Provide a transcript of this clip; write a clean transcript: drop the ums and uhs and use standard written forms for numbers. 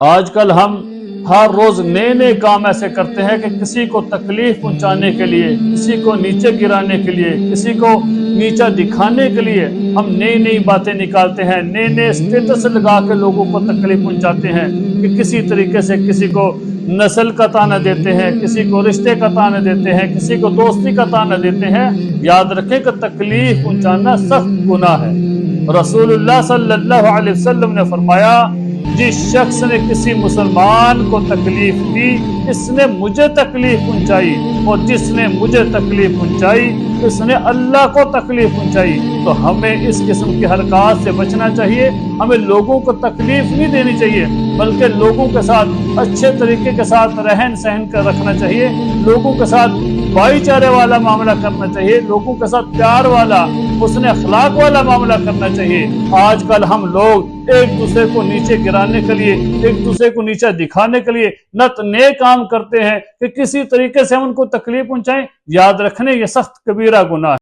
آج کل ہم ہر روز نئے نئے کام ایسے کرتے ہیں کہ کسی کو تکلیف پہنچانے کے لیے، کسی کو نیچے گرانے کے لیے، کسی کو نیچا دکھانے کے لیے ہم نئی نئی باتیں نکالتے ہیں، نئے نئے اسٹیٹس لگا کے لوگوں کو تکلیف پہنچاتے ہیں کہ کسی طریقے سے کسی کو نسل کا تانا دیتے ہیں، کسی کو رشتے کا تانا دیتے ہیں، کسی کو دوستی کا تانا دیتے ہیں۔ یاد رکھیں کہ تکلیف پہنچانا سخت گناہ ہے۔ رسول اللہ صلی اللہ علیہ وسلم نے فرمایا، جس شخص نے کسی مسلمان کو تکلیف دی اس نے مجھے تکلیف پہنچائی، اور جس نے مجھے تکلیف پہنچائی اس نے اللہ کو تکلیف پہنچائی۔ تو ہمیں اس قسم کی حرکات سے بچنا چاہیے، ہمیں لوگوں کو تکلیف نہیں دینی چاہیے، بلکہ لوگوں کے ساتھ اچھے طریقے کے ساتھ رہن سہن کر رکھنا چاہیے، لوگوں کے ساتھ بھائی چارے والا معاملہ کرنا چاہیے، لوگوں کے ساتھ پیار والا، حسن اخلاق والا معاملہ کرنا چاہیے۔ آج کل ہم لوگ ایک دوسرے کو نیچے گرانے کے لیے، ایک دوسرے کو نیچے دکھانے کے لیے نت نئے کام کرتے ہیں کہ کسی طریقے سے ہم ان کو تکلیف پہنچائیں۔ یاد رکھنے یہ سخت کبیرہ گناہ ہے۔